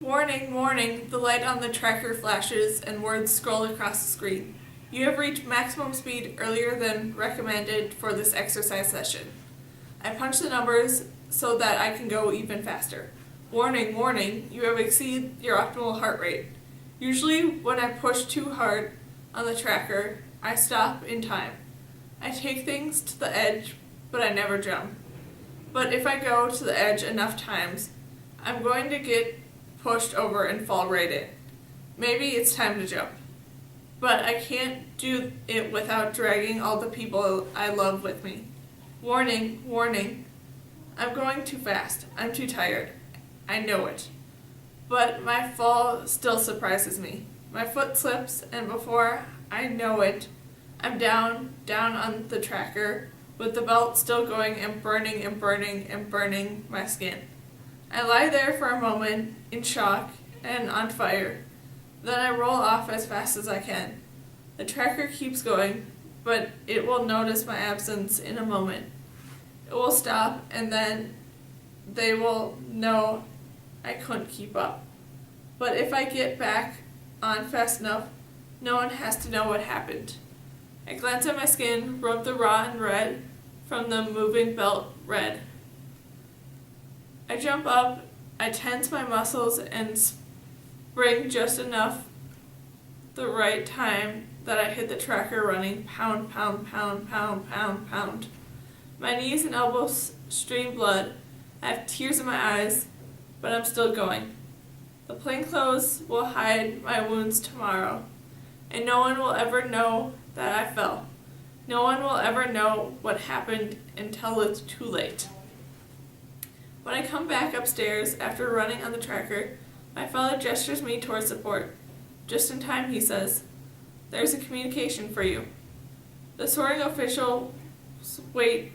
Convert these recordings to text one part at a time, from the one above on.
Warning, warning, the light on the tracker flashes and words scroll across the screen. You have reached maximum speed earlier than recommended for this exercise session. I punch the numbers so that I can go even faster. Warning, warning, you have exceeded your optimal heart rate. Usually when I push too hard on the tracker, I stop in time. I take things to the edge, but I never jump. But if I go to the edge enough times, I'm going to get pushed over and fall right in. Maybe it's time to jump. But I can't do it without dragging all the people I love with me. Warning, warning. I'm going too fast. I'm too tired. I know it. But my fall still surprises me. My foot slips, and before I know it, I'm down on the tracker, with the belt still going and burning and burning and burning my skin. I lie there for a moment, in shock and on fire. Then I roll off as fast as I can. The tracker keeps going, but it will notice my absence in a moment. It will stop, and then they will know I couldn't keep up. But if I get back on fast enough, no one has to know what happened. I glance at my skin, rub the raw and red from the moving belt red. I jump up, I tense my muscles and spring just enough the right time that I hit the tracker running pound, pound, pound, pound, pound, pound. My knees and elbows stream blood. I have tears in my eyes, but I'm still going. The plainclothes will hide my wounds tomorrow, and no one will ever know that I fell. No one will ever know what happened until it's too late. When I come back upstairs after running on the tracker, my fellow gestures me towards support. Just in time, he says, "There's a communication for you." The sorting official waits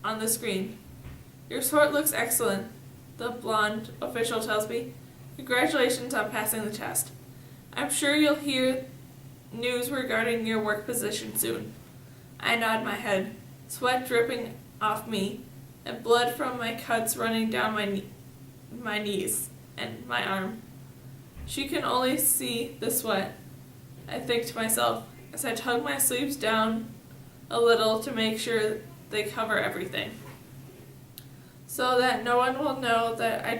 on the screen. "Your sort looks excellent," the blonde official tells me. "Congratulations on passing the test. I'm sure you'll hear news regarding your work position soon." I nod my head, sweat dripping off me, and blood from my cuts running down my knees and my arm. She can only see the sweat, I think to myself, as I tug my sleeves down a little to make sure they cover everything, so that no one will know that I'm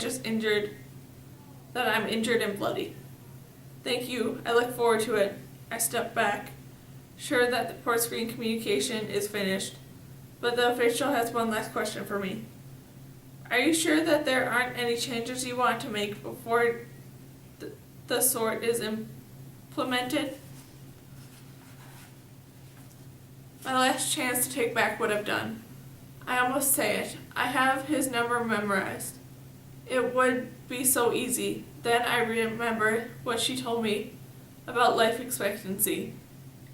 injured and bloody. "Thank you, I look forward to it." I step back, sure that the port screen communication is finished, but the official has one last question for me. "Are you sure that there aren't any changes you want to make before the sort is implemented?" My last chance to take back what I've done. I almost say it. I have his number memorized. It would be so easy. Then I remember what she told me about life expectancy,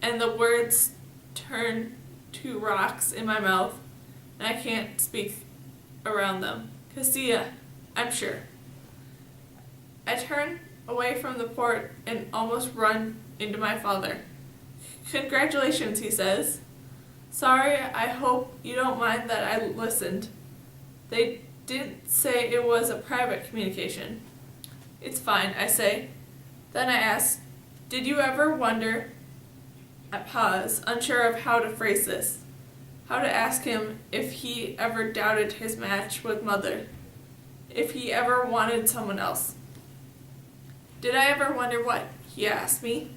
and the words turn to rocks in my mouth, and I can't speak around them. "Cassia, I'm sure." I turn away from the port and almost run into my father. "Congratulations," he says. "Sorry, I hope you don't mind that I listened. They didn't say it was a private communication." "It's fine," I say. Then I ask, "Did you ever wonder?" I pause, unsure of how to phrase this, how to ask him if he ever doubted his match with Mother, if he ever wanted someone else. "Did I ever wonder what?" he asked me.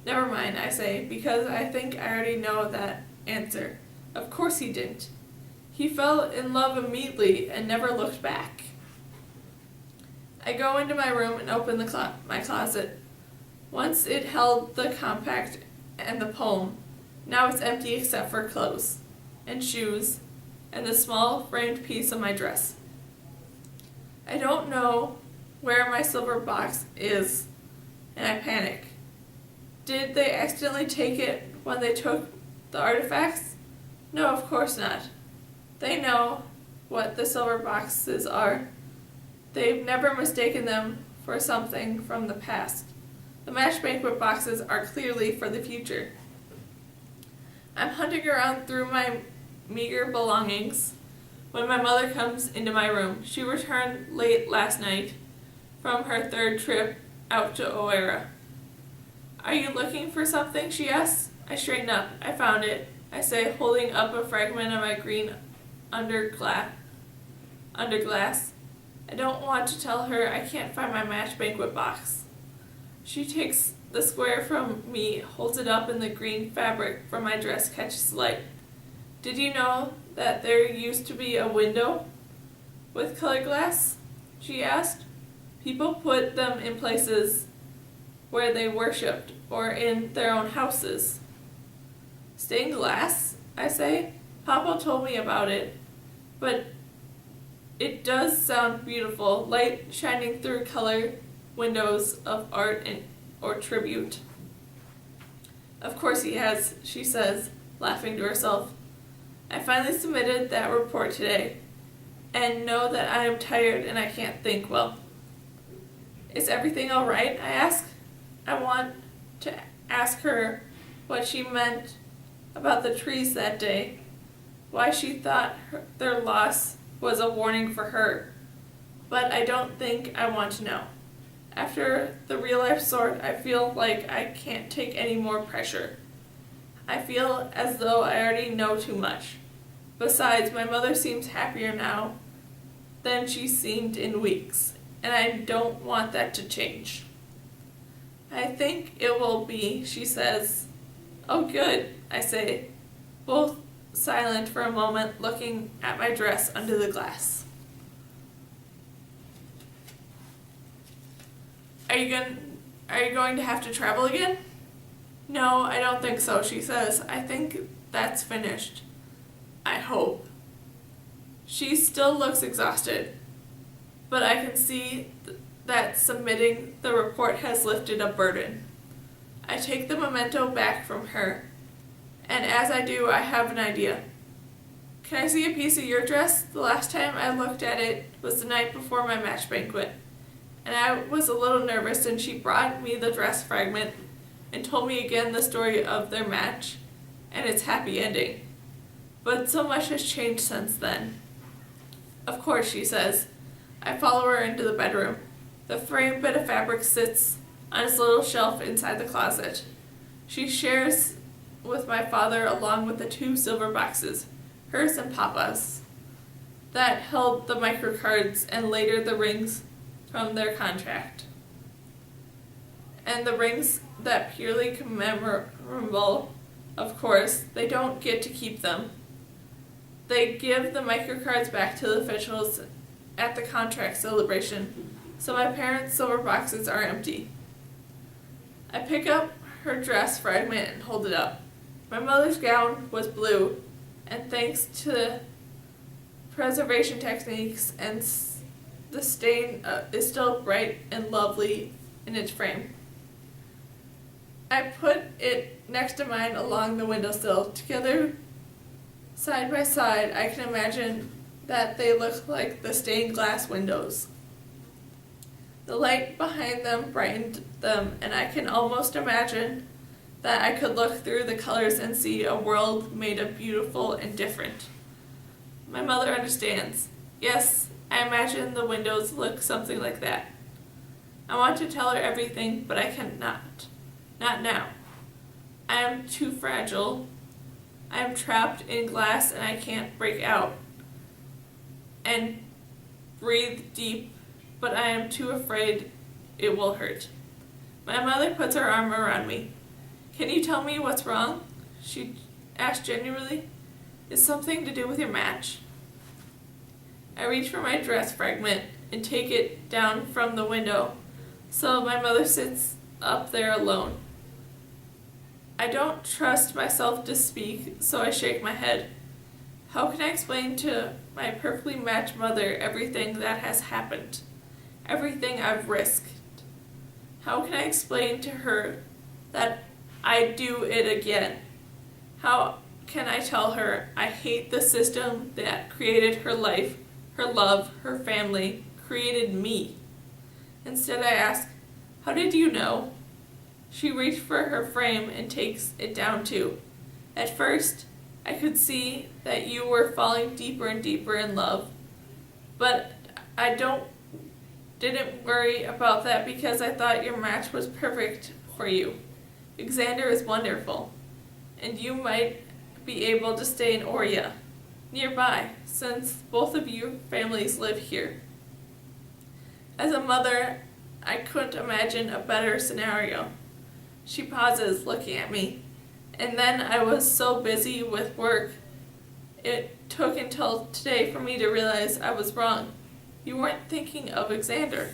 "Never mind," I say, because I think I already know that answer. Of course he didn't. He fell in love immediately and never looked back. I go into my room and open my closet. Once it held the compact and the poem. Now it's empty except for clothes and shoes and the small framed piece of my dress. I don't know where my silver box is, and I panic. Did they accidentally take it when they took the artifacts? No, of course not. They know what the silver boxes are. They've never mistaken them for something from the past. The match banquet boxes are clearly for the future. I'm hunting around through my meager belongings when my mother comes into my room. She returned late last night from her third trip out to O'Hara. Are you looking for something? She asks. I straighten up. I found it, I say, holding up a fragment of my green underglass. I don't want to tell her I can't find my match banquet box. She takes the square from me, holds it up, and the green fabric from my dress catches light. Did you know that there used to be a window with colored glass? She asked. People put them in places where they worshipped or in their own houses. Stained glass, I say. Papa told me about it, but it does sound beautiful, light shining through color windows of art or tribute. Of course he has, she says, laughing to herself. I finally submitted that report today, and know that I am tired and I can't think well. Is everything all right? I ask. I want to ask her what she meant about the trees that day, why she thought their loss was a warning for her, but I don't think I want to know. After the real-life sort, I feel like I can't take any more pressure. I feel as though I already know too much. Besides, my mother seems happier now than she seemed in weeks, and I don't want that to change. I think it will be, she says. Oh, good, I say, both silent for a moment, looking at my dress under the glass. Are you going to have to travel again? No, I don't think so, she says. I think that's finished. I hope. She still looks exhausted, but I can see that submitting the report has lifted a burden. I take the memento back from her, and as I do, I have an idea. Can I see a piece of your dress? The last time I looked at it was the night before my match banquet, and I was a little nervous, and she brought me the dress fragment and told me again the story of their match and its happy ending. But so much has changed since then. Of course, she says. I follow her into the bedroom. The framed bit of fabric sits on its little shelf inside the closet. She shares with my father along with the 2 silver boxes, hers and Papa's, that held the microcards and later the rings from their contract. And the rings that purely commemorable, of course, they don't get to keep them. They give the microcards back to the officials at the contract celebration, so my parents' silver boxes are empty. I pick up her dress fragment and hold it up. My mother's gown was blue, and thanks to preservation techniques, and the stain is still bright and lovely in its frame. I put it next to mine along the windowsill. Together, side by side, I can imagine that they look like the stained glass windows. The light behind them brightened them, and I can almost imagine that I could look through the colors and see a world made of beautiful and different. My mother understands. Yes, I imagine the windows look something like that. I want to tell her everything, but I cannot. Not now. I am too fragile. I am trapped in glass and I can't break out and breathe deep, but I am too afraid it will hurt. My mother puts her arm around me. Can you tell me what's wrong? She asked genuinely. Is something to do with your match? I reach for my dress fragment and take it down from the window, so my mother sits up there alone. I don't trust myself to speak, so I shake my head. How can I explain to my perfectly matched mother everything that has happened? Everything I've risked? How can I explain to her that I'd do it again? How can I tell her I hate the system that created her life, her love, her family, created me? Instead I ask, how did you know? She reached for her frame and takes it down too. At first, I could see that you were falling deeper and deeper in love, but I don't didn't worry about that because I thought your match was perfect for you. Xander is wonderful, and you might be able to stay in Oria, nearby, since both of your families live here. As a mother, I couldn't imagine a better scenario. She pauses, looking at me, and then I was so busy with work, it took until today for me to realize I was wrong. You weren't thinking of Xander.